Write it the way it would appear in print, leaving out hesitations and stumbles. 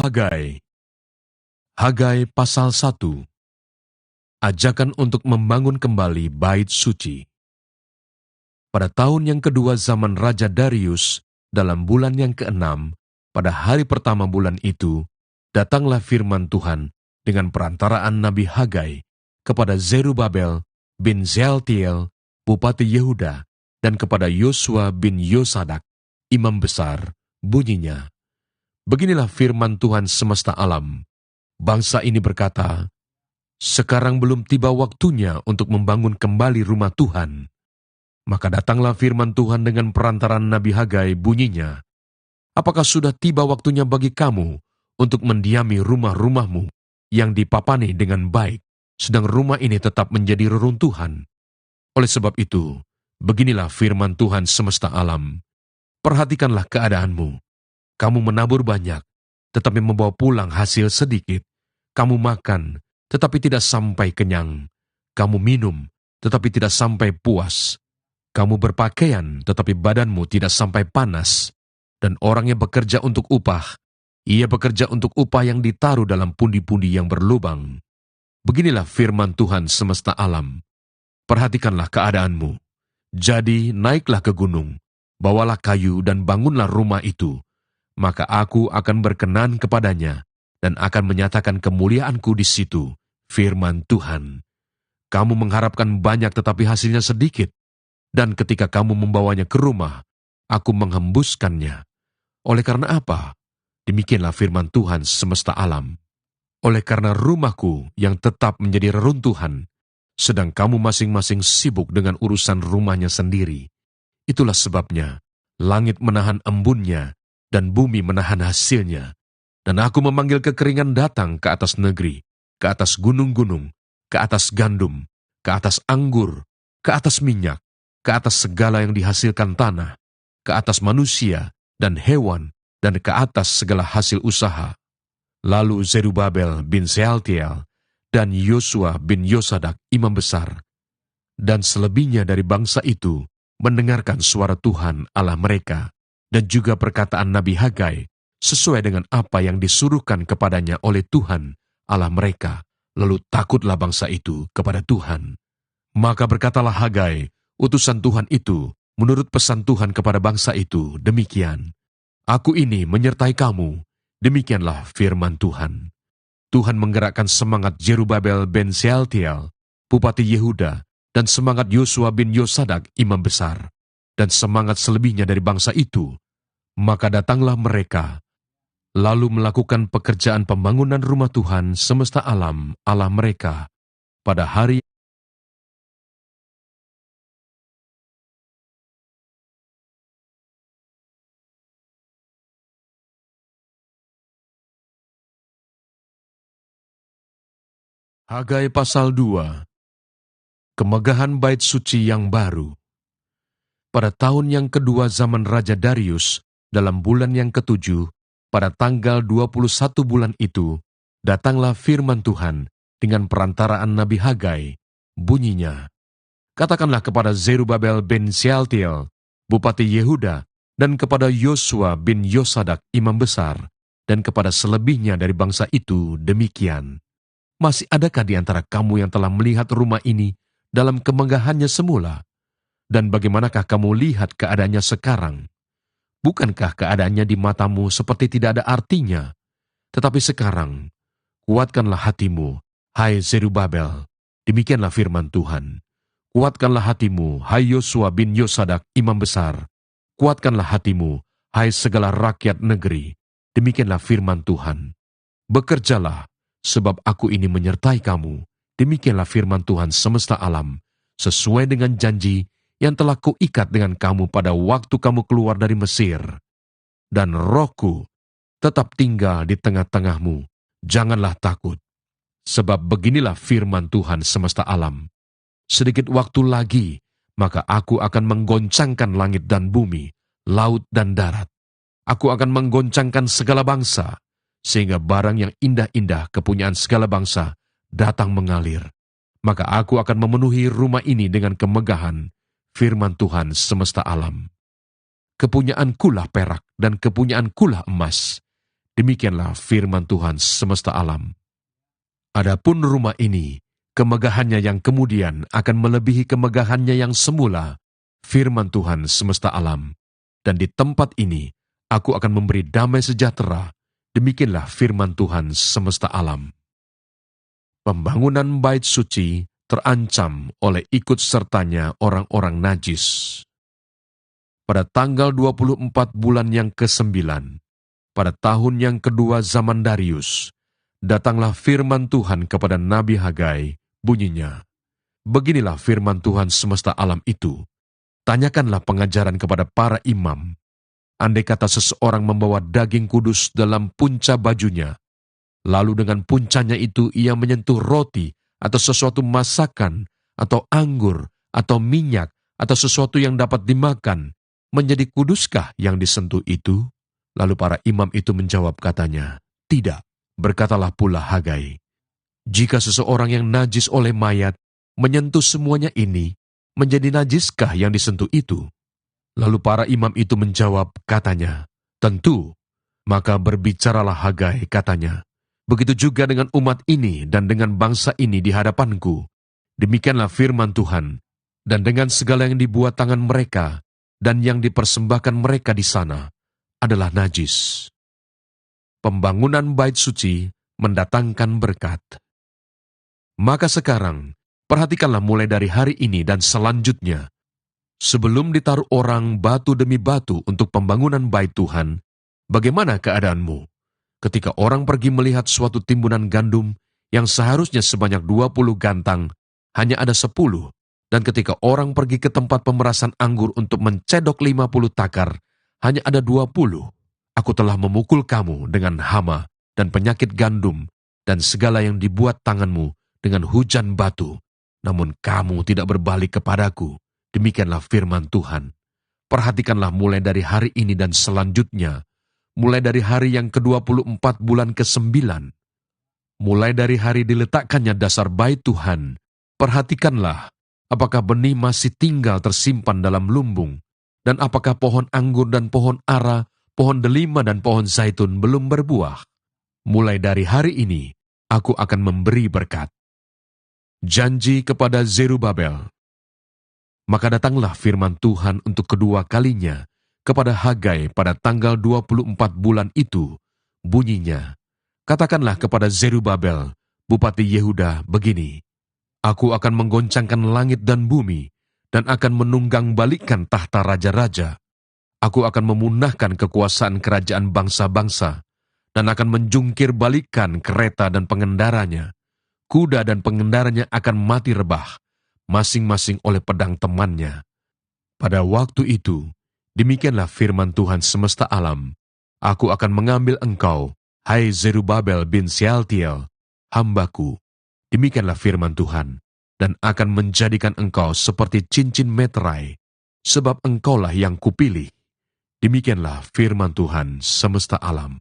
Hagai. Hagai pasal 1. Ajakan untuk membangun kembali bait suci. Pada tahun yang kedua zaman Raja Darius, dalam bulan yang keenam, pada hari pertama bulan itu, datanglah firman Tuhan dengan perantaraan Nabi Hagai kepada Zerubabel bin Shealtiel, Bupati Yehuda, dan kepada Yosua bin Yosadak, Imam Besar, bunyinya, "Beginilah firman Tuhan semesta alam. Bangsa ini berkata, sekarang belum tiba waktunya untuk membangun kembali rumah Tuhan. Maka datanglah firman Tuhan dengan perantaran Nabi Hagai, bunyinya, apakah sudah tiba waktunya bagi kamu untuk mendiami rumah-rumahmu yang dipapani dengan baik, sedang rumah ini tetap menjadi reruntuhan? Oleh sebab itu, beginilah firman Tuhan semesta alam. Perhatikanlah keadaanmu. Kamu menabur banyak, tetapi membawa pulang hasil sedikit. Kamu makan, tetapi tidak sampai kenyang. Kamu minum, tetapi tidak sampai puas. Kamu berpakaian, tetapi badanmu tidak sampai panas. Dan orang yang bekerja untuk upah, ia bekerja untuk upah yang ditaruh dalam pundi-pundi yang berlubang. Beginilah firman Tuhan semesta alam. Perhatikanlah keadaanmu. Jadi naiklah ke gunung, bawalah kayu dan bangunlah rumah itu. Maka aku akan berkenan kepadanya, dan akan menyatakan kemuliaanku di situ, firman Tuhan. Kamu mengharapkan banyak tetapi hasilnya sedikit, dan ketika kamu membawanya ke rumah, aku menghembuskannya. Oleh karena apa? Demikianlah firman Tuhan semesta alam. Oleh karena rumahku yang tetap menjadi reruntuhan, sedang kamu masing-masing sibuk dengan urusan rumahnya sendiri. Itulah sebabnya, langit menahan embunnya, dan bumi menahan hasilnya. Dan aku memanggil kekeringan datang ke atas negeri, ke atas gunung-gunung, ke atas gandum, ke atas anggur, ke atas minyak, ke atas segala yang dihasilkan tanah, ke atas manusia dan hewan, dan ke atas segala hasil usaha. Lalu Zerubabel bin Shealtiel dan Yosua bin Yosadak, imam besar, dan selebihnya dari bangsa itu mendengarkan suara Tuhan Allah mereka, dan juga perkataan Nabi Hagai, sesuai dengan apa yang disuruhkan kepadanya oleh Tuhan Allah mereka. Lalu takutlah bangsa itu kepada Tuhan. Maka berkatalah Hagai, utusan Tuhan itu, menurut pesan Tuhan kepada bangsa itu, demikian, aku ini menyertai kamu, demikianlah firman Tuhan. Tuhan menggerakkan semangat Zerubabel bin Shealtiel, Bupati Yehuda, dan semangat Yosua bin Yosadak, imam besar, dan semangat selebihnya dari bangsa itu. Maka datanglah mereka, lalu melakukan pekerjaan pembangunan rumah Tuhan semesta alam Allah mereka pada hari Hagai pasal 2. Kemegahan bait suci yang baru. Pada tahun yang kedua zaman Raja Darius, dalam bulan yang ketujuh, pada tanggal 21 bulan itu, datanglah firman Tuhan dengan perantaraan Nabi Hagai, bunyinya, katakanlah kepada Zerubabel bin Shealtiel, Bupati Yehuda, dan kepada Yosua bin Yosadak, imam besar, dan kepada selebihnya dari bangsa itu demikian, masih adakah di antara kamu yang telah melihat rumah ini dalam kemegahannya semula? Dan bagaimanakah kamu lihat keadaannya sekarang? Bukankah keadaannya di matamu seperti tidak ada artinya? Tetapi sekarang, kuatkanlah hatimu, hai Zerubabel. Demikianlah firman Tuhan. Kuatkanlah hatimu, hai Yosua bin Yosadak, imam besar. Kuatkanlah hatimu, hai segala rakyat negeri. Demikianlah firman Tuhan. Bekerjalah, sebab aku ini menyertai kamu. Demikianlah firman Tuhan semesta alam, sesuai dengan janji yang telah kuikat dengan kamu pada waktu kamu keluar dari Mesir. Dan rohku tetap tinggal di tengah-tengahmu. Janganlah takut. Sebab beginilah firman Tuhan semesta alam. Sedikit waktu lagi, maka aku akan menggoncangkan langit dan bumi, laut dan darat. Aku akan menggoncangkan segala bangsa, sehingga barang yang indah-indah kepunyaan segala bangsa datang mengalir. Maka aku akan memenuhi rumah ini dengan kemegahan, firman Tuhan semesta alam. Kepunyaankulah perak dan kepunyaankulah emas. Demikianlah firman Tuhan semesta alam. Adapun rumah ini, kemegahannya yang kemudian akan melebihi kemegahannya yang semula, firman Tuhan semesta alam. Dan di tempat ini, aku akan memberi damai sejahtera. Demikianlah firman Tuhan semesta alam. Pembangunan bait suci terancam oleh ikut sertanya orang-orang najis. Pada tanggal 24 bulan yang ke-9, pada tahun yang kedua zaman Darius, datanglah firman Tuhan kepada Nabi Hagai, bunyinya, beginilah firman Tuhan semesta alam itu, tanyakanlah pengajaran kepada para imam. Andai kata seseorang membawa daging kudus dalam punca bajunya, lalu dengan puncanya itu ia menyentuh roti atau sesuatu masakan, atau anggur, atau minyak, atau sesuatu yang dapat dimakan, menjadi kuduskah yang disentuh itu? Lalu para imam itu menjawab katanya, tidak. Berkatalah pula Hagai, jika seseorang yang najis oleh mayat menyentuh semuanya ini, menjadi najiskah yang disentuh itu? Lalu para imam itu menjawab katanya, tentu. Maka berbicaralah Hagai katanya, begitu juga dengan umat ini dan dengan bangsa ini di hadapanku. Demikianlah firman Tuhan, dan dengan segala yang dibuat tangan mereka dan yang dipersembahkan mereka di sana adalah najis. Pembangunan bait suci mendatangkan berkat. Maka sekarang, perhatikanlah mulai dari hari ini dan selanjutnya. Sebelum ditaruh orang batu demi batu untuk pembangunan bait Tuhan, bagaimana keadaanmu? Ketika orang pergi melihat suatu timbunan gandum yang seharusnya sebanyak 20 gantang, hanya ada 10. Dan ketika orang pergi ke tempat pemerasan anggur untuk mencedok 50 takar, hanya ada 20. Aku telah memukul kamu dengan hama dan penyakit gandum dan segala yang dibuat tanganmu dengan hujan batu. Namun kamu tidak berbalik kepadaku. Demikianlah firman Tuhan. Perhatikanlah mulai dari hari ini dan selanjutnya, mulai dari hari yang ke-24 bulan ke-9, mulai dari hari diletakkannya dasar bait Tuhan, perhatikanlah apakah benih masih tinggal tersimpan dalam lumbung, dan apakah pohon anggur dan pohon ara, pohon delima dan pohon zaitun belum berbuah. Mulai dari hari ini, aku akan memberi berkat. Janji kepada Zerubabel. Maka datanglah firman Tuhan untuk kedua kalinya kepada Hagai pada tanggal 24 bulan itu. Bunyinya, katakanlah kepada Zerubabel, Bupati Yehuda, begini, aku akan menggoncangkan langit dan bumi, dan akan menunggang balikkan tahta raja-raja. Aku akan memunahkan kekuasaan kerajaan bangsa-bangsa, dan akan menjungkir balikkan kereta dan pengendaranya. Kuda dan pengendaranya akan mati rebah, masing-masing oleh pedang temannya. Pada waktu itu, demikianlah firman Tuhan semesta alam, aku akan mengambil engkau, hai Zerubabel bin Sealtiel, hambaku, demikianlah firman Tuhan, dan akan menjadikan engkau seperti cincin meterai, sebab engkaulah yang kupilih. Demikianlah firman Tuhan semesta alam.